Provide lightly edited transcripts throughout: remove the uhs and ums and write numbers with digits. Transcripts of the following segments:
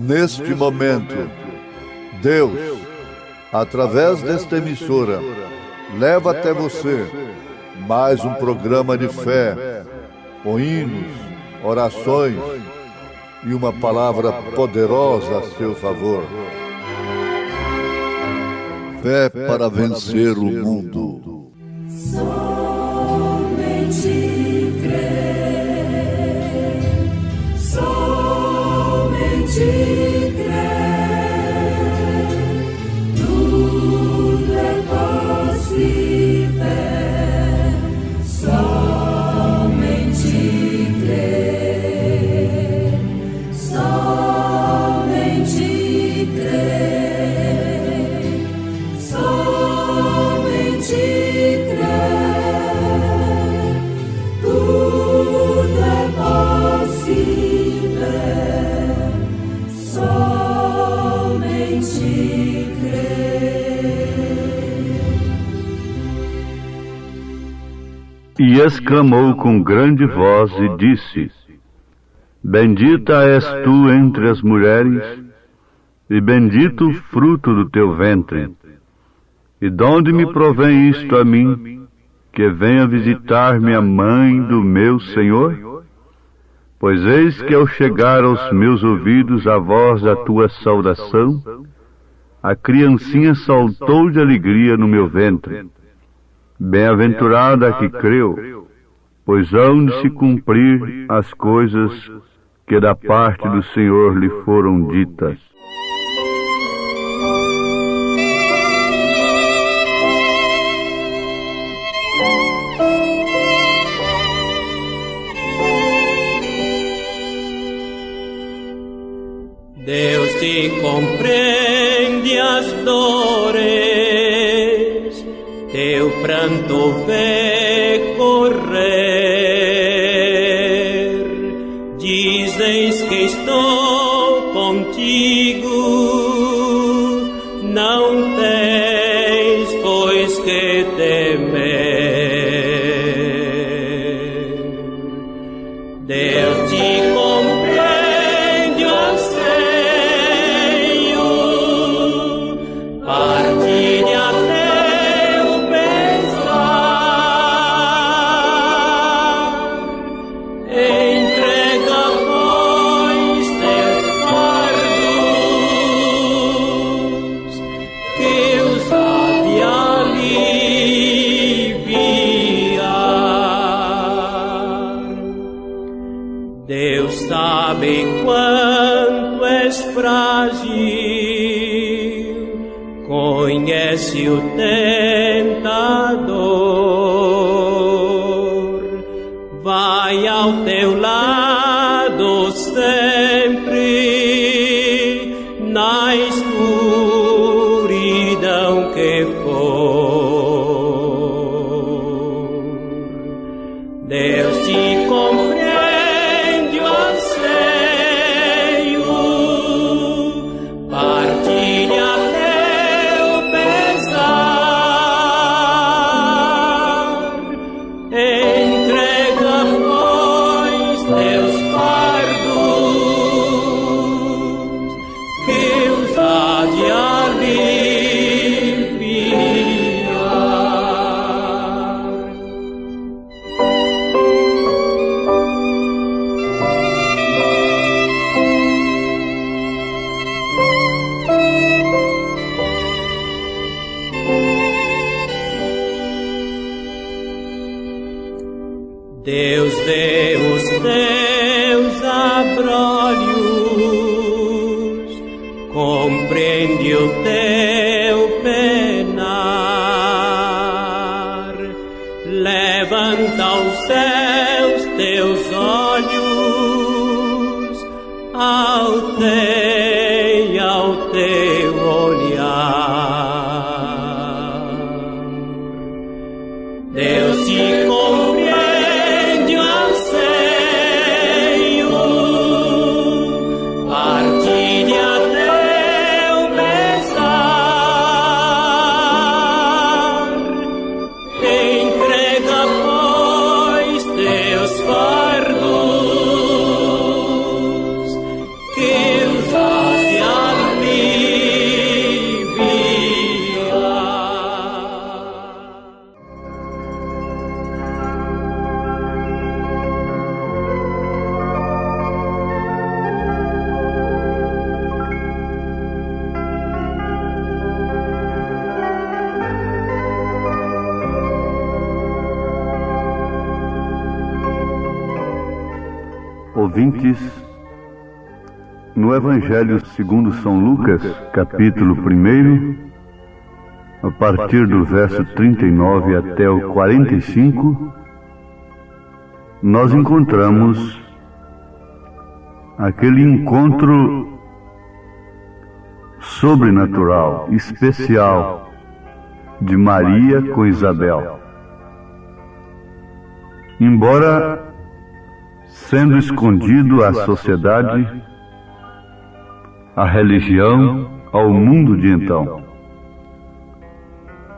Neste momento, Deus, através desta emissora, leva até você mais um programa de fé, com hinos, orações e uma palavra poderosa a seu favor. Fé para vencer o mundo. Somente crer, somente crer, tudo é possível. Somente crer, somente crer, somente crer, tudo é possível. Somente crer. E exclamou com grande voz e disse: Bendita és tu entre as mulheres, e bendito o fruto do teu ventre. E donde me provém isto a mim, que venha visitar-me a mãe do meu Senhor? Pois eis que ao chegar aos meus ouvidos a voz da tua saudação, a criancinha saltou de alegria no meu ventre. Bem-aventurada a que creu, pois hão de se cumprir as coisas que da parte do Senhor lhe foram ditas. Deus te compreende as dores, teu pranto vê correr. Dizes que estou contigo, não tens, pois, que temer. Deus te compreende o anseio, partilha teu pensar, entrega, pois, teus fardos, que os há de aliviar. Deus sabe quanto és frágil, conhece o tentador, vai ao teu lado sempre, na escuridão que for. Deus te compreende o anseio, partilha teu pesar, entrega, pois, teus fardos, que os há de aliviar. Deus vê os teus abrolhos, compreende o teu penar, levanta aos céus teus olhos, alteia o teu olhar. Deus te compreende o anseio, partilha teu pesar. ouvintes, no Evangelho segundo São Lucas, capítulo 1, a partir do verso 39 até o 45, nós encontramos aquele encontro sobrenatural, especial, de Maria com Isabel. Embora sendo escondido à sociedade, à religião, ao mundo de então,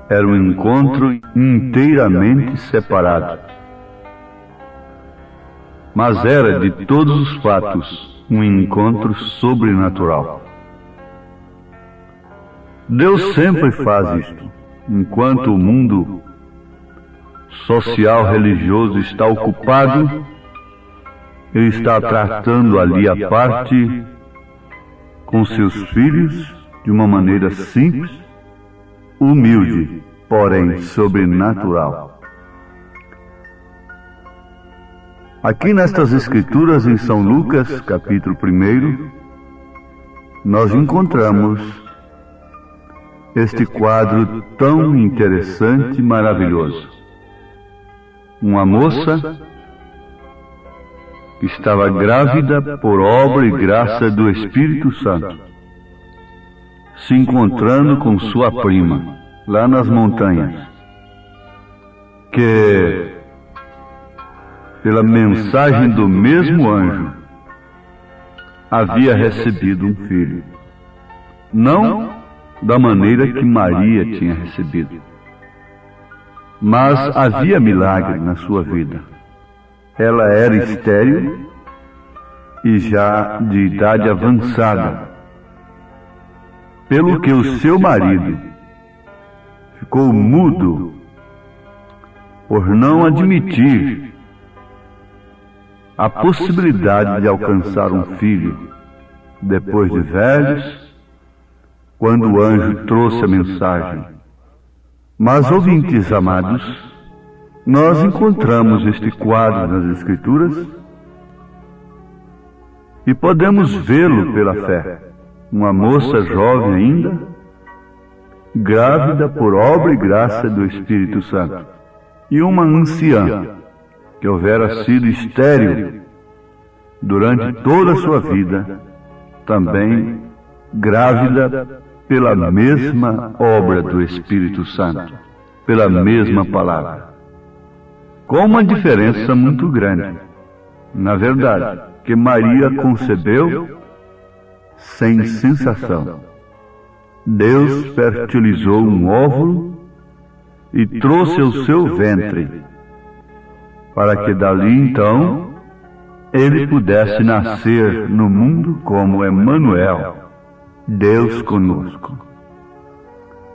era um encontro inteiramente separado. Mas era, de todos os fatos, um encontro sobrenatural. Deus sempre faz isto. Enquanto o mundo social religioso está ocupado, Ele está tratando ali a parte com seus filhos de uma maneira simples, humilde, porém sobrenatural. Aqui nestas Escrituras, em São Lucas, capítulo 1, nós encontramos este quadro tão interessante e maravilhoso. Uma moça que estava grávida por obra e graça do Espírito Santo, se encontrando com sua prima, lá nas montanhas, que, pela mensagem do mesmo anjo, havia recebido um filho. Não da maneira que Maria tinha recebido, mas havia milagre na sua vida. Ela era estéril e já de idade avançada, pelo que o seu marido ficou mudo por não admitir a possibilidade de alcançar um filho depois de velhos, quando o anjo trouxe a mensagem. Mas, ouvintes amados, nós encontramos este quadro nas Escrituras e podemos vê-lo pela fé. Uma moça jovem ainda, grávida por obra e graça do Espírito Santo, e uma anciã que houvera sido estéril durante toda a sua vida, também grávida pela mesma obra do Espírito Santo, pela mesma palavra. Com uma diferença muito grande. Na verdade, que Maria concebeu sem sensação. Deus fertilizou um óvulo e trouxe ao seu ventre, para que dali então ele pudesse nascer no mundo como Emanuel, Deus conosco.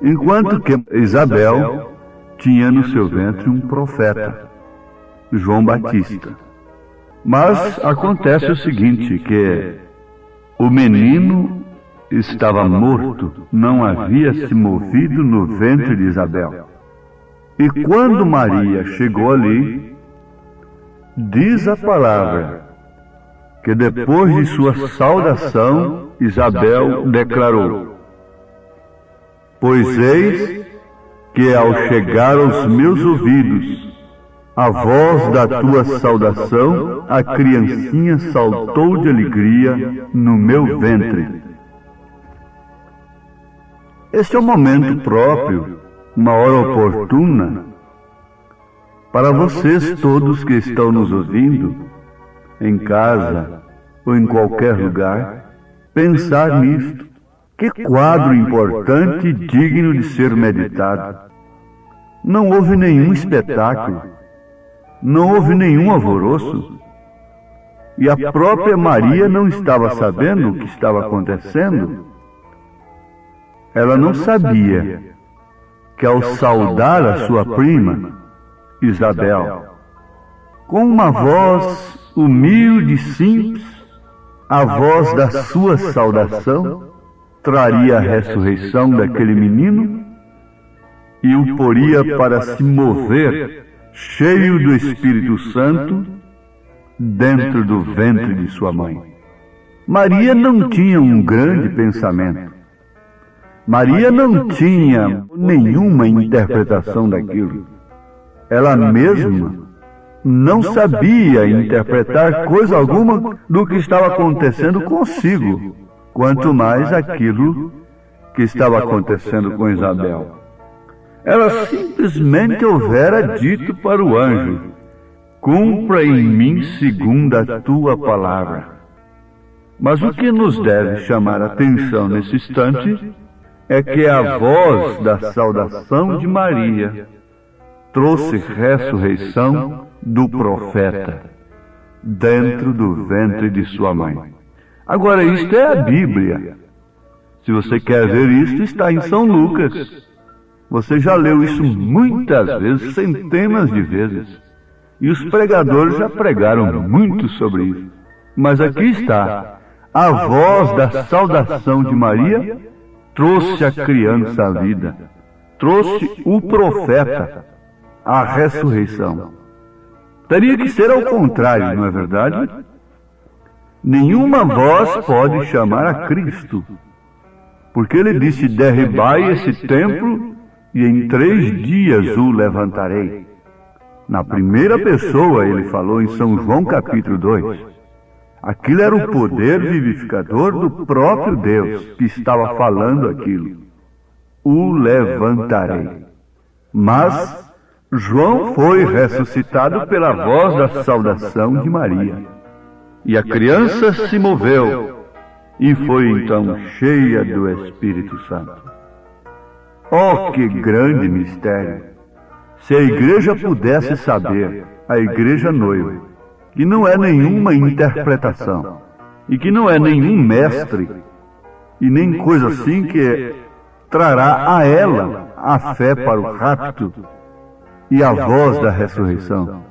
Enquanto que Isabel tinha no seu ventre um profeta, João Batista. Mas acontece o seguinte, que o menino estava morto, não havia se movido no ventre de Isabel. E quando Maria chegou ali, diz a palavra que depois de sua saudação, Isabel declarou: pois eis que ao chegar aos meus ouvidos a voz da tua saudação, a criancinha saltou de alegria no meu ventre. Este é o momento próprio, uma hora oportuna, para vocês todos que estão nos ouvindo, em casa ou em qualquer lugar, pensar nisto. Que quadro importante e digno de ser meditado. Não houve nenhum espetáculo, não houve nenhum alvoroço, e a própria Maria não estava sabendo o que estava acontecendo. Ela não sabia que ao saudar a sua prima, Isabel, com uma voz humilde e simples, a voz da sua saudação traria a ressurreição daquele menino e o poria para se mover, cheio do Espírito Santo, dentro do ventre de sua mãe. Maria não tinha um grande pensamento. Maria não tinha nenhuma interpretação daquilo. Ela mesma não sabia interpretar coisa alguma do que estava acontecendo consigo, quanto mais aquilo que estava acontecendo com Isabel. Ela simplesmente houvera dito para o anjo: cumpra em mim segundo a tua palavra. Mas o que nos deve chamar a atenção nesse instante é que a voz da saudação de Maria trouxe ressurreição do profeta dentro do ventre de sua mãe. Agora, isto é a Bíblia. Se você quer ver isto, está em São Lucas. Você já leu isso muitas vezes, centenas de vezes. E os pregadores já pregaram muito sobre isso. Mas aqui está. A voz da saudação de Maria trouxe a criança à vida. Trouxe o profeta à ressurreição. Teria que ser ao contrário, não é verdade? Nenhuma voz pode chamar a Cristo. Porque ele disse: derribai esse templo e em 3 dias o levantarei. Na primeira pessoa ele falou em São João capítulo 2. Aquilo era o poder vivificador do próprio Deus que estava falando aquilo. O levantarei. Mas João foi ressuscitado pela voz da saudação de Maria. E a criança se moveu e foi então cheia do Espírito Santo. Oh, que grande mistério! Se a igreja pudesse saber, a igreja noiva, que não é nenhuma interpretação, e que não é nenhum mestre, e nem coisa assim que trará a ela a fé para o rapto e a voz da ressurreição.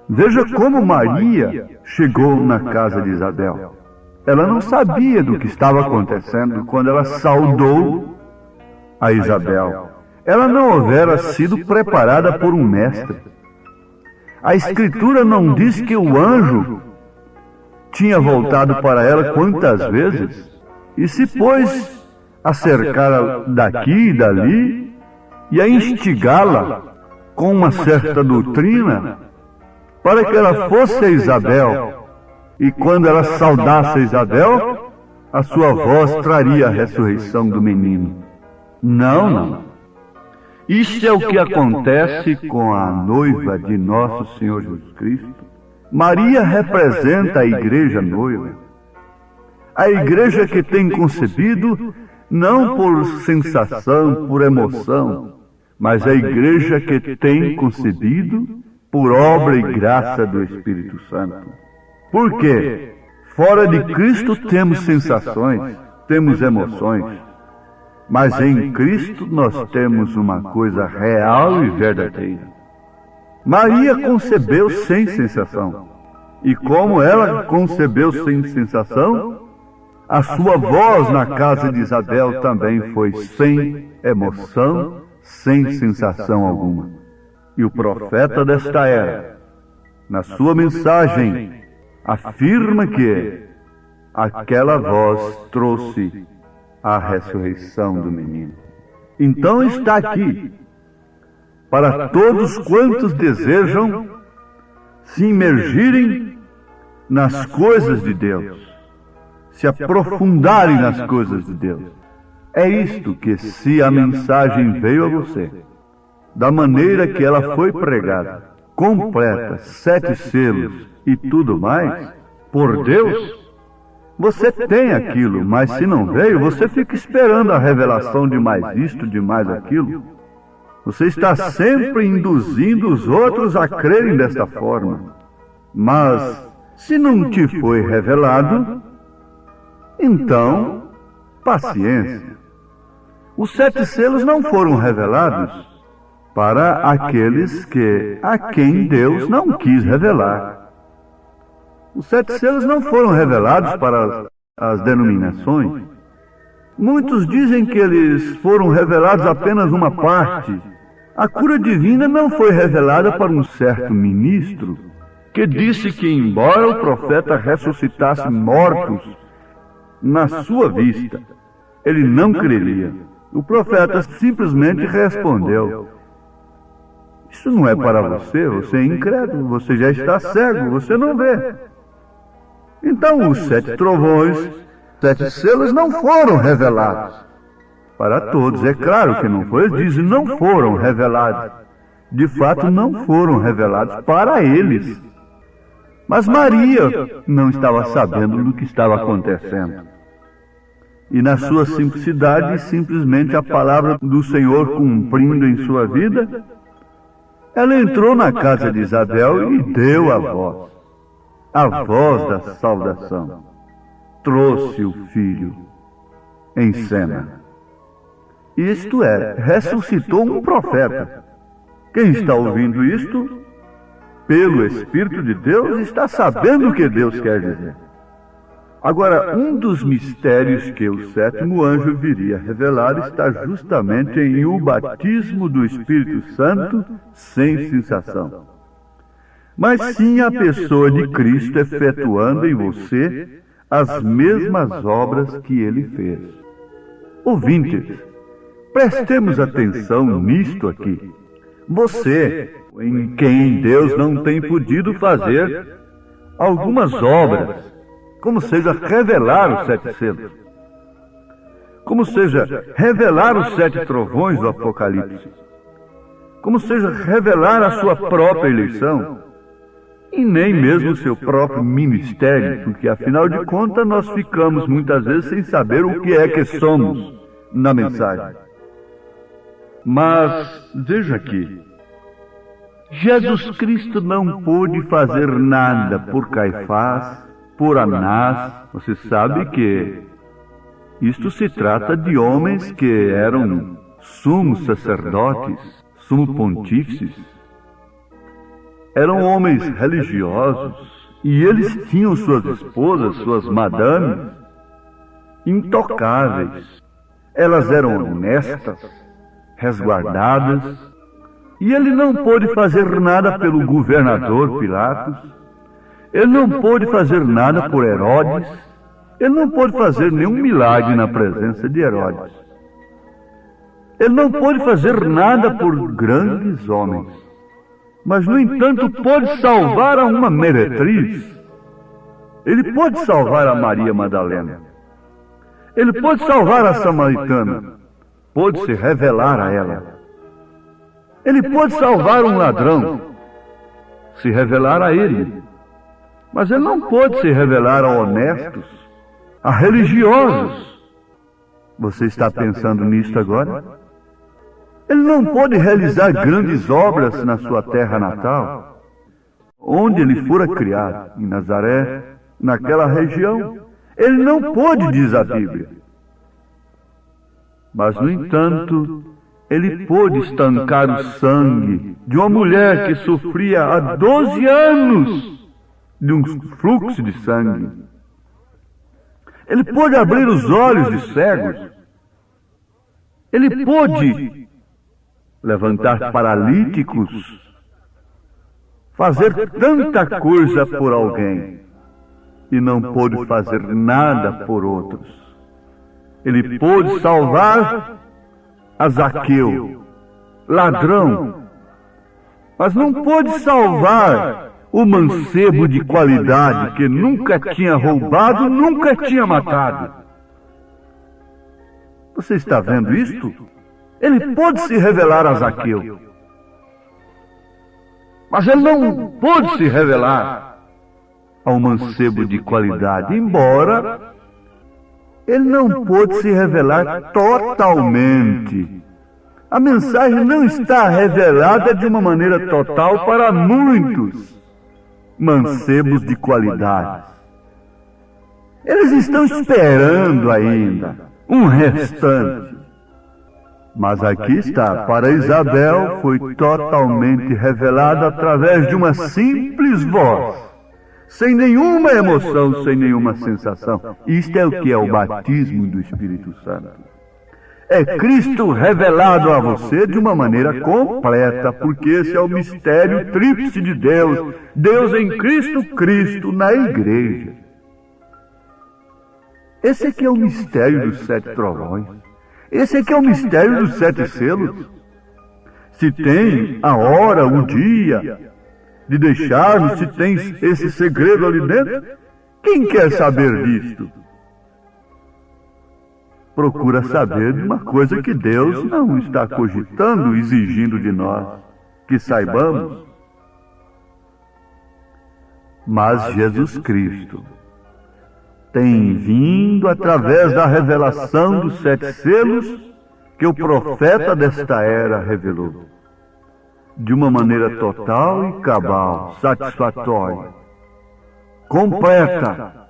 Veja como Maria chegou na casa de Isabel. Ela não sabia do que estava acontecendo quando ela saudou a Isabel. Ela não houvera sido preparada por um mestre. A Escritura não diz que o anjo tinha voltado para ela quantas vezes e se pôs a cercá-la daqui e dali e a instigá-la com uma certa doutrina para que ela fosse a Isabel, e quando ela saudasse a Isabel, a sua voz traria a ressurreição do menino. Não, não. Isso é o que acontece com a noiva de nosso Senhor Jesus Cristo. Maria representa a igreja noiva. A igreja que tem concebido não por sensação, por emoção, mas a igreja que tem concebido por obra e graça do Espírito Santo. Por quê? Fora de Cristo temos sensações, temos emoções. Mas em Cristo nós temos uma coisa real e verdadeira. Maria concebeu sem sensação. E como ela concebeu sem sensação, a sua voz na casa de Isabel também foi sem emoção, sem sensação alguma. E o profeta desta era, na sua mensagem, afirma que aquela voz trouxe a ressurreição do menino. Então está aqui, para todos quantos desejam se imergirem nas coisas de Deus, se aprofundarem nas coisas de Deus. É isto que, se a mensagem veio a você, da maneira que ela foi pregada, completa, 7 selos e tudo mais, por Deus, você tem aquilo, mas se não veio, você fica esperando a revelação de mais isto, de mais aquilo. Você está sempre induzindo os outros a crerem desta forma. Mas, se não te foi revelado, então, paciência. Os 7 selos não foram revelados para aqueles a quem Deus não quis revelar. Os 7 selos não foram revelados para as denominações. Muitos dizem que eles foram revelados apenas uma parte. A cura divina não foi revelada para um certo ministro, que disse que, embora o profeta ressuscitasse mortos na sua vista, ele não creria. O profeta simplesmente respondeu: isso não é para você, você é incrédulo, você já está cego, você não vê. Então os 7 trovões, 7 selos não foram revelados para todos. É claro que não foi, ele diz, não foram revelados. De fato, não foram revelados para eles. Mas Maria não estava sabendo do que estava acontecendo. E na sua simplicidade, simplesmente a palavra do Senhor cumprindo em sua vida, ela entrou na casa de Isabel e deu a voz da saudação. Trouxe o filho em cena. Isto é, ressuscitou um profeta. Quem está ouvindo isto, pelo Espírito de Deus, está sabendo o que Deus quer dizer. Agora, um dos mistérios que o 7º anjo viria revelar está justamente em o batismo do Espírito Santo sem sensação. Mas sim a pessoa de Cristo efetuando em você as mesmas obras que ele fez. Ouvintes, prestemos atenção nisto aqui. Você, em quem Deus não tem podido fazer algumas obras, como seja revelar os 7 selos, como seja revelar os 7 trovões do Apocalipse, como seja revelar a sua própria eleição, e nem mesmo o seu próprio ministério, porque afinal de contas nós ficamos muitas vezes sem saber o que é que somos na mensagem. Mas veja aqui, Jesus Cristo não pôde fazer nada por Caifás, por Anás. Você sabe que isto se trata de homens que eram sumos sacerdotes, sumos pontífices, eram homens religiosos, e eles tinham suas esposas, suas madames, intocáveis. Elas eram honestas, resguardadas, e ele não pôde fazer nada pelo governador Pilatos, ele não pôde fazer nada por Herodes, ele não pôde fazer nenhum milagre na presença de Herodes. Ele não pôde fazer nada por grandes homens, mas, no entanto, pôde salvar a uma meretriz. Ele pôde salvar a Maria Madalena. Ele pôde salvar a samaritana. Pôde se revelar a ela. Ele pôde salvar um ladrão, se revelar a ele. Mas ele não pôde se revelar a honestos, a religiosos. Você está pensando nisto agora? Ele não pôde realizar grandes obras na sua terra natal, onde ele fora criado, em Nazaré, naquela região. Ele não pôde, diz a Bíblia. Mas, no entanto, ele pôde estancar o sangue de uma mulher que sofria há 12 anos de um fluxo de sangue. Ele pôde abrir os olhos de cegos. Ele pôde levantar paralíticos, fazer tanta coisa por alguém, e não pôde fazer nada por outros. Ele pôde salvar a Zaqueu, ladrão, mas não pôde salvar o mancebo de qualidade que nunca tinha roubado, nunca tinha matado. Você está vendo isto? Ele pôde se revelar a Zaqueu, mas ele não pôde se revelar ao mancebo de qualidade, embora ele não pôde se revelar totalmente. A mensagem não está revelada de uma maneira total para muitos mancebos de qualidade. Eles estão esperando ainda um restante. Mas aqui está, para Isabel foi totalmente revelada através de uma simples voz, sem nenhuma emoção, sem nenhuma sensação. Isto é o que é o batismo do Espírito Santo. É Cristo revelado a você de uma maneira completa, porque esse é o mistério tríplice de Deus. Deus em Cristo, Cristo na igreja. Esse aqui é o mistério dos 7 trovões. Esse aqui é o mistério dos 7 selos. Se tem a hora, o dia de deixarmos, se tem esse segredo ali dentro, quem quer saber disto? Procura saber de uma coisa que Deus não está cogitando, exigindo de nós que saibamos. Mas Jesus Cristo tem vindo através da revelação dos 7 selos que o profeta desta era revelou, de uma maneira total e cabal, satisfatória, completa,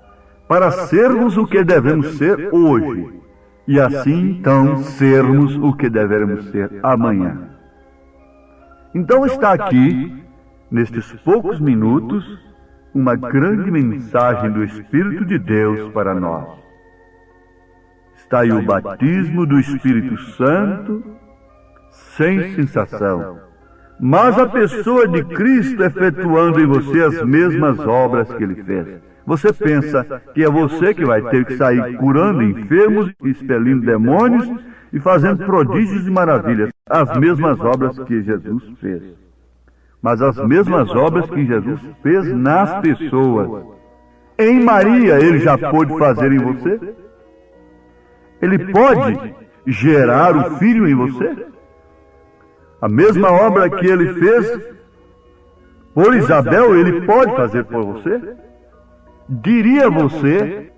para sermos o que devemos ser hoje, e assim então sermos o que devemos ser amanhã. Então está aqui, nestes poucos minutos, uma grande mensagem do Espírito de Deus para nós. Está aí o batismo do Espírito Santo, sem sensação, mas a pessoa de Cristo efetuando em você as mesmas obras que Ele fez. Você pensa que é você que vai ter que sair curando enfermos, expelindo demônios e fazendo prodígios e maravilhas, as mesmas obras que Jesus fez. Mas as mesmas obras que Jesus fez nas pessoas. Em Maria, Ele já pôde fazer em você? Ele pode gerar o Filho em você? A mesma obra que Ele fez por Isabel, Ele pode fazer por você? Diria você,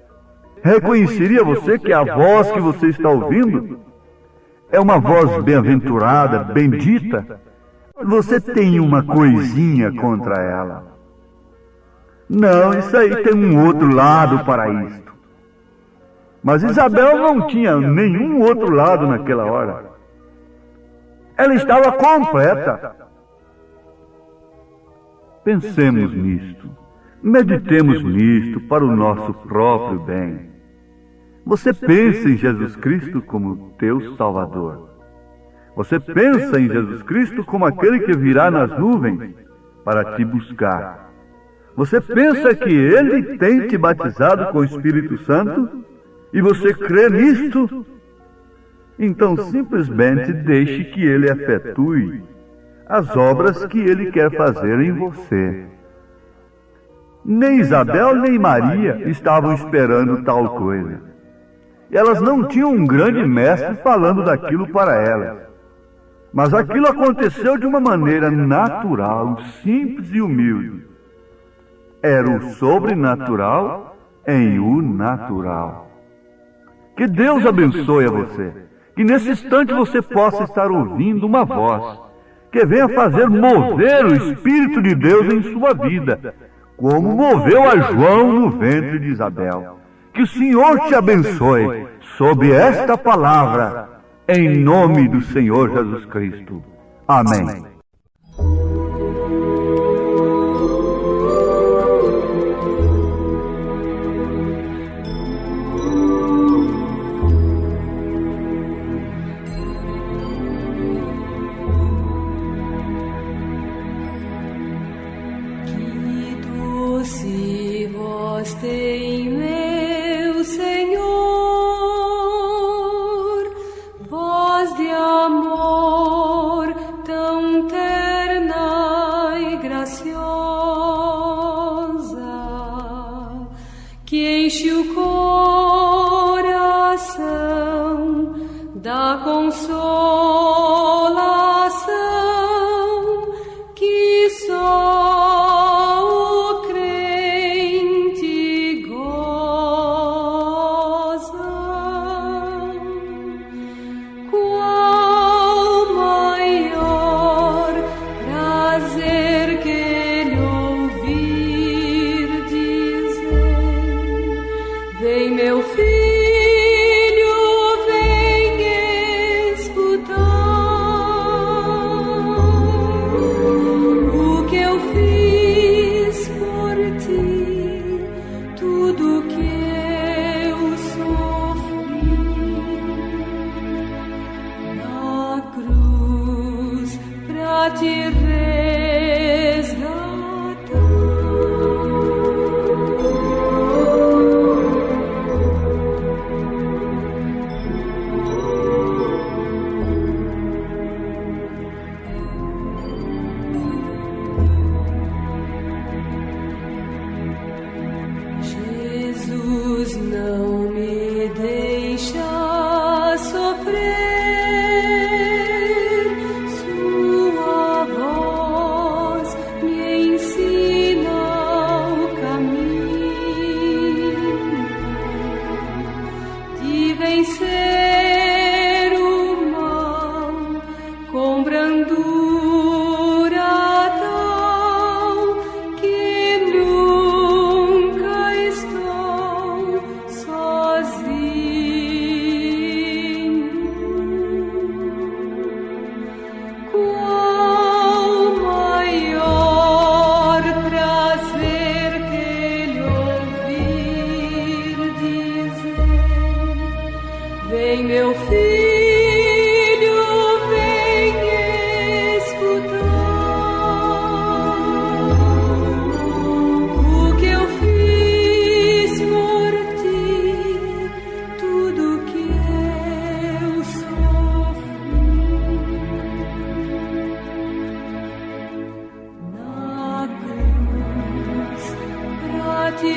reconheceria você que a voz que você está ouvindo é uma voz bem-aventurada, bendita? Você tem uma coisinha contra ela? Não, isso aí tem um outro lado para isto. Mas Isabel não tinha nenhum outro lado naquela hora. Ela estava completa. Pensemos nisto. Meditemos nisto para o nosso próprio bem. Você pensa em Jesus Cristo como teu Salvador. Você pensa em Jesus Cristo como aquele que virá nas nuvens para te buscar. Você pensa que Ele tem te batizado com o Espírito Santo e você crê nisto? Então simplesmente deixe que Ele efetue as obras que Ele quer fazer em você. Nem Isabel nem Maria estavam esperando tal coisa. Elas não tinham um grande mestre falando daquilo para elas. Mas aquilo aconteceu de uma maneira natural, simples e humilde. Era o sobrenatural em o natural. Que Deus abençoe a você. Que nesse instante você possa estar ouvindo uma voz que venha fazer mover o Espírito de Deus em sua vida, como moveu a João no ventre de Isabel. Que o Senhor te abençoe sob esta palavra, em nome do Senhor Jesus Cristo. Amém. Que doce voz tem meu Senhor, voz de amor tão terna e graciosa, que enche o coração da consolação que só o crente goza. Qual maior prazer que ele ouvir dizer: vem meu filho, vem escutar. te resgatar. Jesus não me deixa sofrer, sua voz me ensina o caminho de vencer o mal com brandura tal que nunca estou sozinho. Qual maior prazer que ele ouvir dizer: vem, meu filho, vem escutar o que eu fiz por ti, tudo que eu sofri na cruz pra te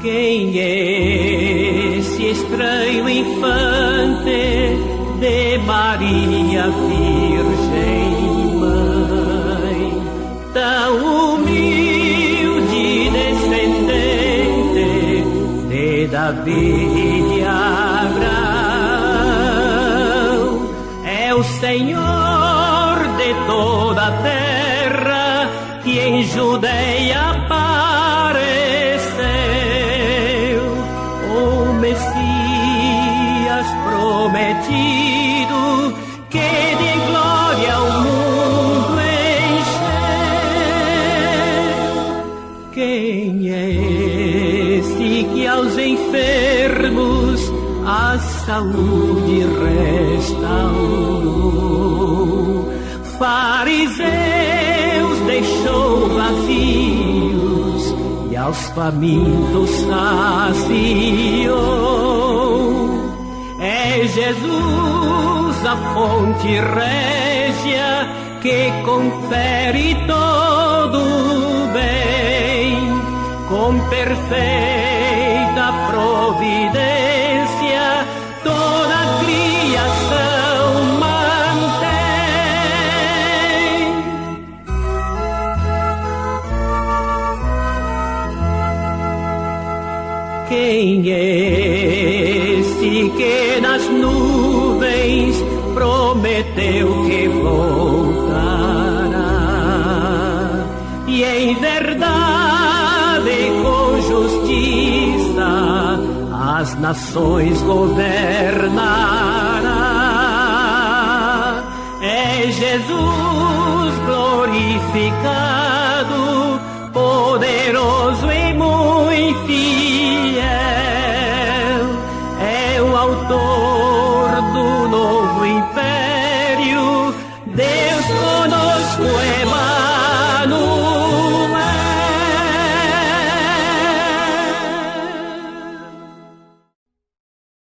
Quem é esse estranho infante de Maria Virgem Mãe, tão humilde descendente de Davi e Abraão? É o Senhor de toda a terra que em Judeia apareceu, o Messias prometido, que de glória o mundo encheu. Quem é esse que aos enfermos a saúde restaurou? Fariseus deixou vazios e aos famintos saciou. É Jesus a fonte régia que confere todo o bem, com perfeita providência toda a criação mantém. Quem é esse que nas nuvens prometeu que voltará e em verdade com justiça as nações governará? É Jesus glorificado, poderoso e muito fiel.